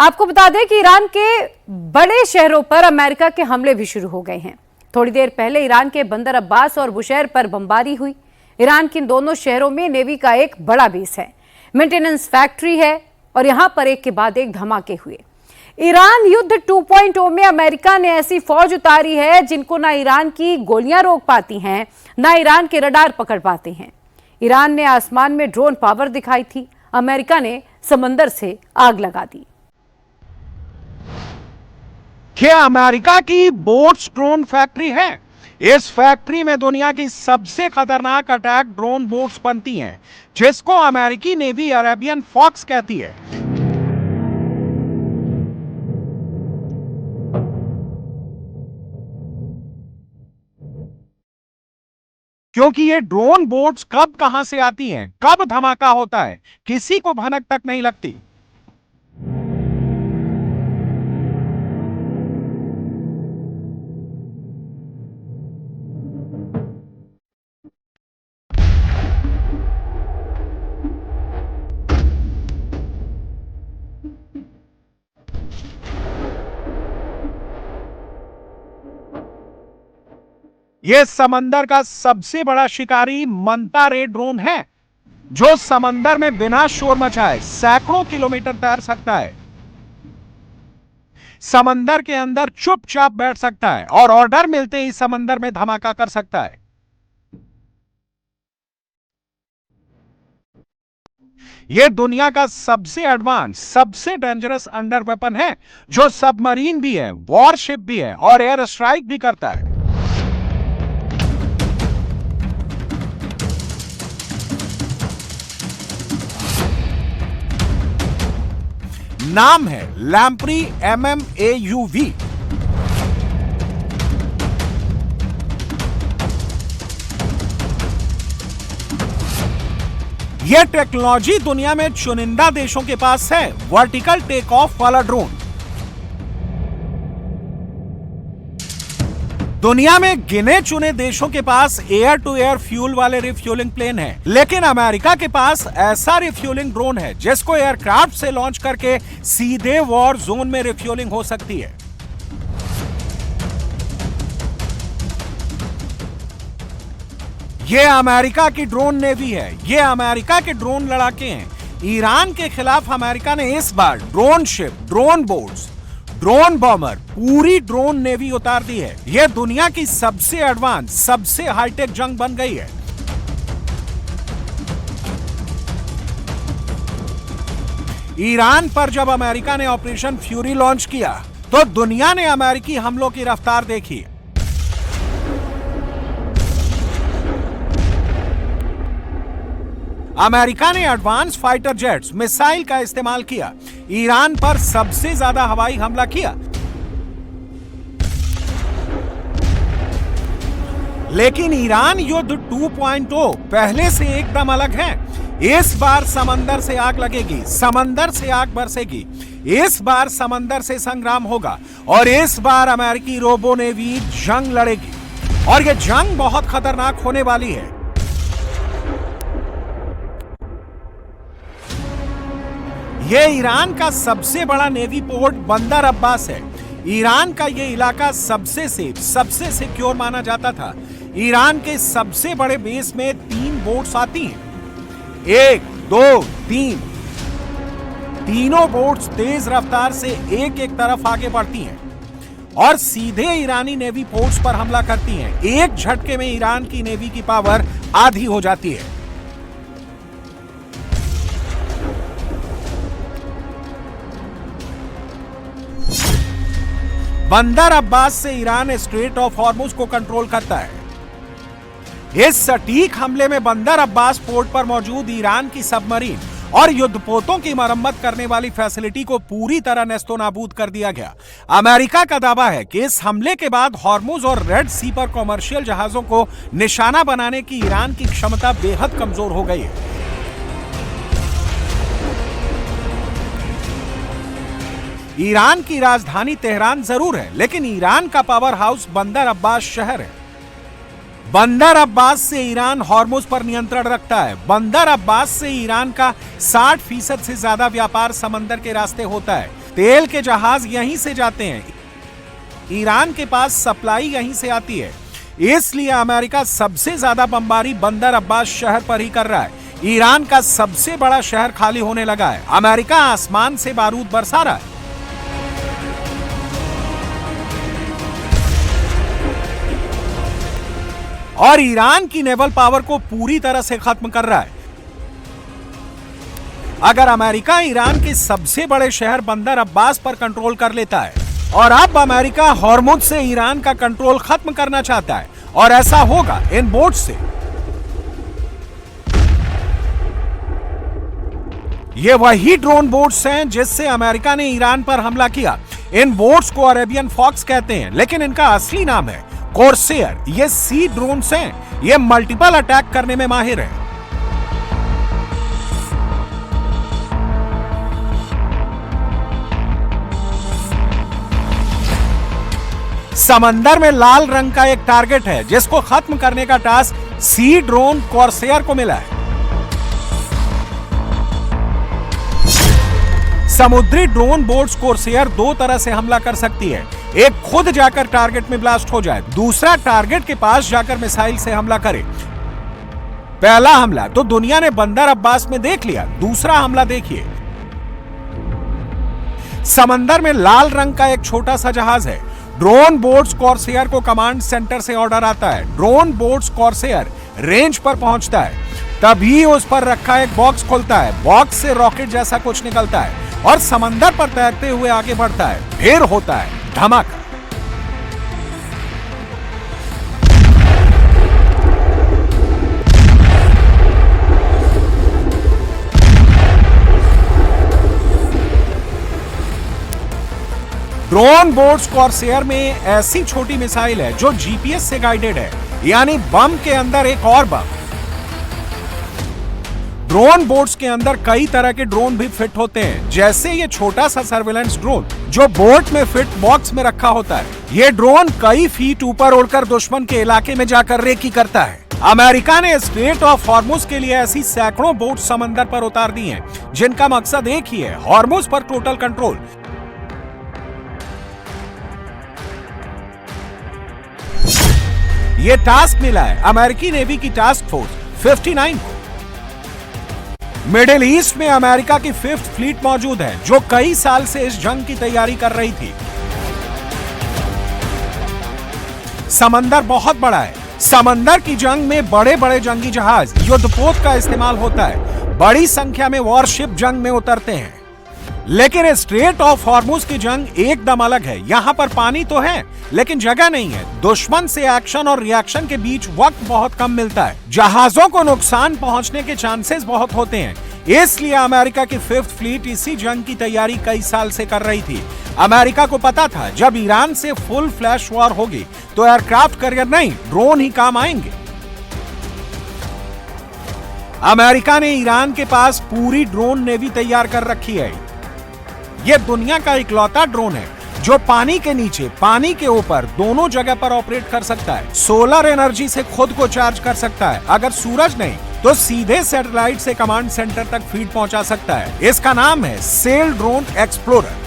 आपको बता दें कि ईरान के बड़े शहरों पर अमेरिका के हमले भी शुरू हो गए हैं। थोड़ी देर पहले ईरान के बंदर अब्बास और बुशैर पर बमबारी हुई। ईरान के इन दोनों शहरों में नेवी का एक बड़ा बेस है, मेंटेनेंस फैक्ट्री है और यहां पर एक के बाद एक धमाके हुए। ईरान युद्ध 2.0 में अमेरिका ने ऐसी फौज उतारी है जिनको ना ईरान की गोलियां रोक पाती हैं, ना ईरान के रडार पकड़ पाते हैं। ईरान ने आसमान में ड्रोन पावर दिखाई थी, अमेरिका ने समंदर से आग लगा दी। क्या अमेरिका की बोट्स ड्रोन फैक्ट्री है? इस फैक्ट्री में दुनिया की सबसे खतरनाक अटैक ड्रोन बोट्स बनती हैं, जिसको अमेरिकी नेवी अरेबियन फॉक्स कहती है। क्योंकि ये ड्रोन बोट्स कब कहां से आती हैं, कब धमाका होता है, किसी को भनक तक नहीं लगती। यह समंदर का सबसे बड़ा शिकारी मंता रे ड्रोन है, जो समंदर में बिना शोर मचाए सैकड़ों किलोमीटर तैर सकता है। समंदर के अंदर चुपचाप बैठ सकता है और ऑर्डर मिलते ही समंदर में धमाका कर सकता है। यह दुनिया का सबसे एडवांस, सबसे डेंजरस अंडर वेपन है, जो सबमरीन भी है, वॉरशिप भी है और एयर स्ट्राइक भी करता है। नाम है लैम्प्री MMAUV। यह टेक्नोलॉजी दुनिया में चुनिंदा देशों के पास है, वर्टिकल टेक ऑफ वाला ड्रोन। दुनिया में गिने चुने देशों के पास एयर टू एयर फ्यूल वाले रिफ्यूलिंग प्लेन हैं, लेकिन अमेरिका के पास ऐसा रिफ्यूलिंग ड्रोन है जिसको एयरक्राफ्ट से लॉन्च करके सीधे वॉर जोन में रिफ्यूलिंग हो सकती है। यह अमेरिका की ड्रोन नेवी है, यह अमेरिका के ड्रोन लड़ाके हैं। ईरान के खिलाफ अमेरिका ने इस बार drone ship, drone boats, drone bomber, पूरी ड्रोन नेवी उतार दी है। यह दुनिया की सबसे एडवांस, सबसे हाईटेक जंग बन गई है। ईरान पर जब अमेरिका ने ऑपरेशन फ्यूरी लॉन्च किया तो दुनिया ने अमेरिकी हमलों की रफ्तार देखी। अमेरिका ने एडवांस फाइटर जेट्स, मिसाइल का इस्तेमाल किया, ईरान पर सबसे ज्यादा हवाई हमला किया। लेकिन ईरान युद्ध 2.0 पहले से एकदम अलग है। इस बार समंदर से आग लगेगी, समंदर से आग बरसेगी। इस बार समंदर से संग्राम होगा और इस बार अमेरिकी रोबो नेवी जंग लड़ेगी और यह जंग बहुत खतरनाक होने वाली है। यह ईरान का सबसे बड़ा नेवी पोर्ट बंदर अब्बास है। ईरान का यह इलाका सबसे सेफ, सबसे सिक्योर माना जाता था। ईरान के सबसे बड़े बेस में 3 बोट्स आती हैं, 1, 2, 3। तीनों बोट्स तेज रफ्तार से एक एक तरफ आगे बढ़ती हैं और सीधे ईरानी नेवी पोर्ट्स पर हमला करती हैं। एक झटके में ईरान की नेवी की पावर आधी हो जाती है। बंदर अब्बास से ईरान स्ट्रेट ऑफ हॉर्मुज को कंट्रोल करता है। इस सटीक हमले में बंदर अब्बास पोर्ट पर मौजूद ईरान की सबमरीन और युद्धपोतों की मरम्मत करने वाली फैसिलिटी को पूरी तरह नेस्तोनाबूद कर दिया गया। अमेरिका का दावा है कि इस हमले के बाद हॉर्मुज और रेड सी पर कॉमर्शियल जहाजों को निशाना बनाने की ईरान की क्षमता बेहद कमजोर हो गई है। ईरान की राजधानी तेहरान जरूर है, लेकिन ईरान का पावर हाउस बंदर अब्बास शहर है। बंदर अब्बास से ईरान हॉर्मुज पर नियंत्रण रखता है। बंदर अब्बास से ईरान का 60% से ज्यादा व्यापार समंदर के रास्ते होता है। तेल के जहाज यहीं से जाते हैं, ईरान के पास सप्लाई यहीं से आती है। इसलिए अमेरिका सबसे ज्यादा बमबारी बंदर अब्बास शहर पर ही कर रहा है। ईरान का सबसे बड़ा शहर खाली होने लगा है। अमेरिका आसमान से बारूद बरसा रहा है। और ईरान की नेवल पावर को पूरी तरह से खत्म कर रहा है। अगर अमेरिका ईरान के सबसे बड़े शहर बंदर अब्बास पर कंट्रोल कर लेता है और अब अमेरिका हॉर्मुज से ईरान का कंट्रोल खत्म करना चाहता है, और ऐसा होगा इन बोट्स से। ये वही ड्रोन बोट्स हैं जिससे अमेरिका ने ईरान पर हमला किया। इन बोट्स को अरेबियन फॉक्स कहते हैं, लेकिन इनका असली नाम है कॉर्सेयर। ये सी ड्रोन्स हैं। ये मल्टीपल अटैक करने में माहिर हैं। समंदर में लाल रंग का एक टारगेट है जिसको खत्म करने का टास्क सी ड्रोन कॉर्सेयर को मिला है। समुद्री ड्रोन बोट्स कॉर्सेयर दो तरह से हमला कर सकती है। एक खुद जाकर टारगेट में ब्लास्ट हो जाए, दूसरा टारगेट के पास जाकर मिसाइल से हमला करे। पहला हमला तो दुनिया ने बंदर अब्बास में देख लिया, दूसरा हमला देखिए। समंदर में लाल रंग का एक छोटा सा जहाज है। ड्रोन बोट्स कॉर्सेयर को कमांड सेंटर से ऑर्डर आता है। ड्रोन बोट्स कॉर्सेयर रेंज पर पहुंचता है, तभी उस पर रखा एक बॉक्स खुलता है। बॉक्स से रॉकेट जैसा कुछ निकलता है और समंदर पर तैरते हुए आगे बढ़ता है। फिर होता है धमाका। ड्रोन बोट्स कॉर्सेयर में ऐसी छोटी मिसाइल है जो जीपीएस से गाइडेड है, यानी बम के अंदर एक और बम। ड्रोन बोट्स के अंदर कई तरह के ड्रोन भी फिट होते हैं, जैसे ये छोटा सा सर्वेलेंस ड्रोन जो बोट में फिट बॉक्स में रखा होता है। ये ड्रोन कई फीट ऊपर उड़कर दुश्मन के इलाके में जाकर रेकी करता है। अमेरिका ने स्ट्रेट ऑफ हॉर्मुज के लिए ऐसी सैकड़ों बोट समंदर पर उतार दी हैं, जिनका मकसद एक ही है, हॉर्मुज पर टोटल कंट्रोल। ये टास्क मिला है अमेरिकी नेवी की टास्क फोर्स 59 को। मिडिल ईस्ट में अमेरिका की 5th फ्लीट मौजूद है, जो कई साल से इस जंग की तैयारी कर रही थी। समंदर बहुत बड़ा है। समंदर की जंग में बड़े बड़े जंगी जहाज युद्धपोत का इस्तेमाल होता है। बड़ी संख्या में वॉरशिप जंग में उतरते हैं। लेकिन स्ट्रेट ऑफ हॉर्मुज की जंग एकदम अलग है। यहां पर पानी तो है, लेकिन जगह नहीं है। दुश्मन से एक्शन और रिएक्शन के बीच वक्त बहुत कम मिलता है। जहाजों को नुकसान पहुंचने के चांसेस बहुत होते हैं। इसलिए अमेरिका की 5th फ्लीट इसी जंग की तैयारी कई साल से कर रही थी। अमेरिका को पता था जब ईरान से फुल फ्लैश वॉर होगी तो एयरक्राफ्ट कैरियर नहीं, ड्रोन ही काम आएंगे। अमेरिका ने ईरान के पास पूरी ड्रोन नेवी तैयार कर रखी है। यह दुनिया का इकलौता ड्रोन है जो पानी के नीचे, पानी के ऊपर दोनों जगह पर ऑपरेट कर सकता है। सोलर एनर्जी से खुद को चार्ज कर सकता है। अगर सूरज नहीं तो सीधे सैटेलाइट से कमांड सेंटर तक फीड पहुंचा सकता है। इसका नाम है सेल ड्रोन एक्सप्लोरर।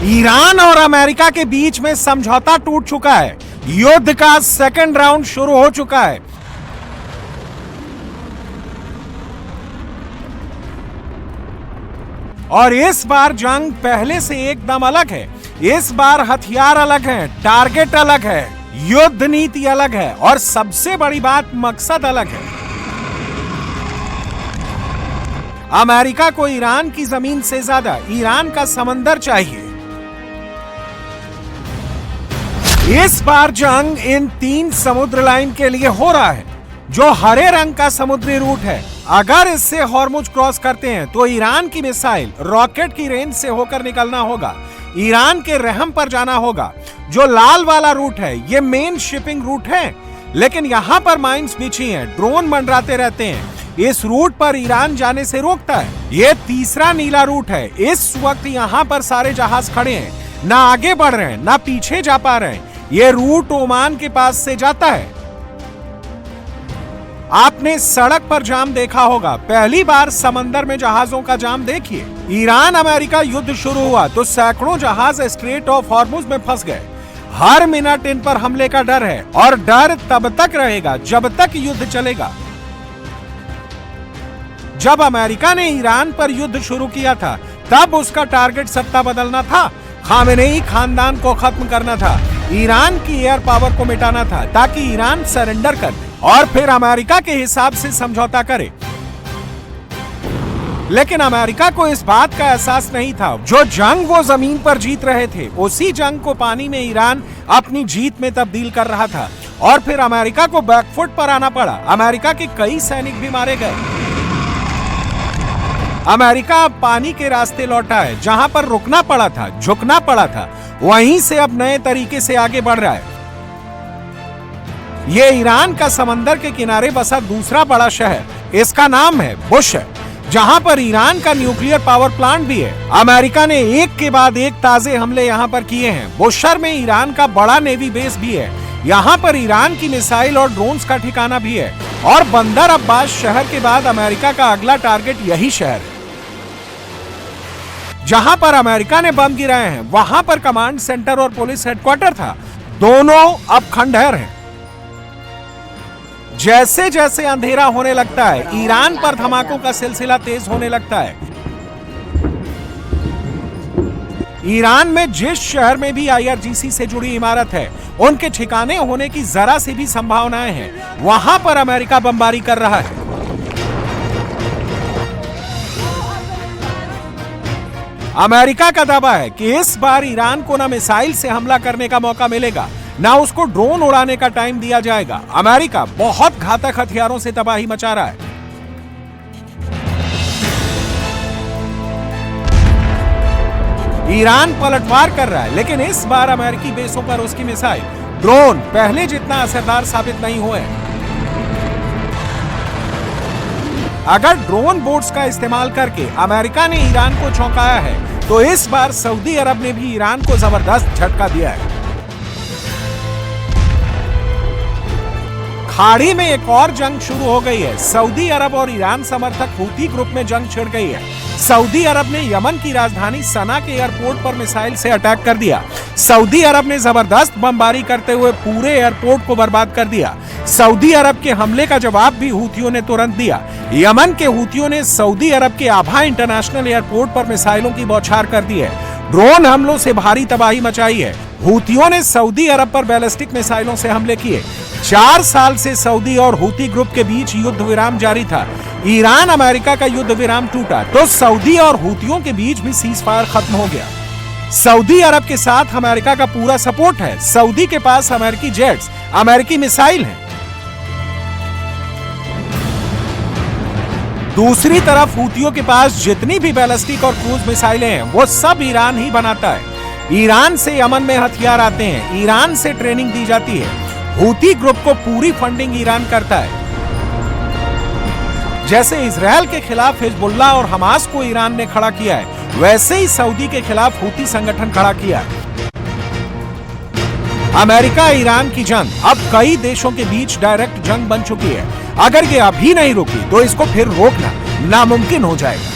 ईरान और अमेरिका के बीच में समझौता टूट चुका है। युद्ध का सेकंड राउंड शुरू हो चुका है। और इस बार जंग पहले से एकदम अलग है। इस बार हथियार अलग हैं, टारगेट अलग है, युद्ध नीति अलग है और सबसे बड़ी बात, मकसद अलग है। अमेरिका को ईरान की जमीन से ज्यादा ईरान का समंदर चाहिए। इस बार जंग इन 3 समुद्र लाइन के लिए हो रहा है, जो हरे रंग का समुद्री रूट है। अगर इससे हॉर्मुज क्रॉस करते हैं तो ईरान की मिसाइल, रॉकेट की रेंज से होकर निकलना होगा। ईरान के रहम पर जाना होगा। जो लाल वाला रूट है ये मेन शिपिंग रूट है, लेकिन यहाँ पर माइंस बिछी हैं, ड्रोन मंडराते रहते हैं। इस रूट पर ईरान जाने से रोकता है। ये तीसरा नीला रूट है। इस वक्त यहाँ पर सारे जहाज खड़े हैं, ना आगे बढ़ रहे हैं ना पीछे जा पा रहे हैं। ये रूट ओमान के पास से जाता है। आपने सड़क पर जाम देखा होगा, पहली बार समंदर में जहाजों का जाम देखिए। ईरान अमेरिका युद्ध शुरू हुआ तो सैकड़ों जहाज स्ट्रेट ऑफ हॉर्मुज में फंस गए। हर मिनट इन पर हमले का डर है और डर तब तक रहेगा जब तक युद्ध चलेगा। जब अमेरिका ने ईरान पर युद्ध शुरू किया था तब उसका टारगेट सत्ता बदलना था, खामेनेई खानदान को खत्म करना था, ईरान की एयर पावर को मिटाना था ताकि ईरान सरेंडर कर और फिर अमेरिका के हिसाब से समझौता करे। लेकिन अमेरिका को इस बात का एहसास नहीं था, जो जंग वो जमीन पर जीत रहे थे उसी जंग को पानी में ईरान अपनी जीत में तब्दील कर रहा था और फिर अमेरिका को बैकफुट पर आना पड़ा। अमेरिका के कई सैनिक भी मारे गए। अमेरिका अब पानी के रास्ते लौटा है, जहां पर रुकना पड़ा था, झुकना पड़ा था, वहीं से अब नए तरीके से आगे बढ़ रहा है। ये ईरान का समंदर के किनारे बसा दूसरा बड़ा शहर, इसका नाम है बुशर, जहां पर ईरान का न्यूक्लियर पावर प्लांट भी है। अमेरिका ने एक के बाद एक ताजे हमले यहां पर किए हैं। बुशर में ईरान का बड़ा नेवी बेस भी है, यहां पर ईरान की मिसाइल और ड्रोन्स का ठिकाना भी है और बंदर अब्बास शहर के बाद अमेरिका का अगला टारगेट यही शहर है। जहां पर अमेरिका ने बम गिराए हैं वहां पर कमांड सेंटर और पुलिस हेडक्वार्टर था, दोनों अब खंडहर हैं। जैसे जैसे अंधेरा होने लगता है ईरान पर धमाकों का सिलसिला तेज होने लगता है। ईरान में जिस शहर में भी IRGC से जुड़ी इमारत है उनके ठिकाने होने की जरा सी भी संभावनाएं हैं, वहां पर अमेरिका बमबारी कर रहा है। अमेरिका का दावा है कि इस बार ईरान को न मिसाइल से हमला करने का मौका मिलेगा, ना उसको ड्रोन उड़ाने का टाइम दिया जाएगा। अमेरिका बहुत घातक हथियारों से तबाही मचा रहा है। ईरान पलटवार कर रहा है, लेकिन इस बार अमेरिकी बेसों पर उसकी मिसाइल, ड्रोन पहले जितना असरदार साबित नहीं हुए। अगर ड्रोन बोट्स का इस्तेमाल करके अमेरिका ने ईरान को चौंकाया है तो इस बार सऊदी अरब ने भी ईरान को जबरदस्त झटका दिया है। खाड़ी में एक और जंग शुरू हो गई है। सऊदी अरब और ईरान समर्थक हूती ग्रुप में जंग छिड़ गई है। सऊदी अरब ने यमन की राजधानी सना के एयरपोर्ट पर मिसाइल से अटैक कर दिया। सऊदी अरब ने जबरदस्त बमबारी करते हुए पूरे एयरपोर्ट को बर्बाद कर दिया। सऊदी अरब के हमले का जवाब भी हूतियों ने तुरंत दिया। यमन के हूतियों ने सऊदी अरब के आभा इंटरनेशनल एयरपोर्ट पर मिसाइलों की बौछार कर दी है। ड्रोन हमलों से भारी तबाही मचाई है। हूतियों ने सऊदी अरब पर बैलिस्टिक मिसाइलों से हमले किए। 4 साल से सऊदी और हूती ग्रुप के बीच युद्ध विराम जारी था। ईरान अमेरिका का युद्ध विराम टूटा तो सऊदी और हूतियों के बीच भी सीज फायर खत्म हो गया। सऊदी अरब के साथ अमेरिका का पूरा सपोर्ट है। सऊदी के पास अमेरिकी जेट्स, अमेरिकी मिसाइल हैं। दूसरी तरफ हूतियों के पास जितनी भी बैलिस्टिक और क्रूज मिसाइलें हैं वो सब ईरान ही बनाता है। ईरान से यमन में हथियार आते हैं, ईरान से ट्रेनिंग दी जाती है। हूती ग्रुप को पूरी फंडिंग ईरान करता है। जैसे इजरायल के खिलाफ हिजबुल्लाह और हमास को ईरान ने खड़ा किया है, वैसे ही सऊदी के खिलाफ हूती संगठन खड़ा किया है। अमेरिका ईरान की जंग अब कई देशों के बीच डायरेक्ट जंग बन चुकी है। अगर ये अभी नहीं रुकी तो इसको फिर रोकना नामुमकिन हो जाएगा।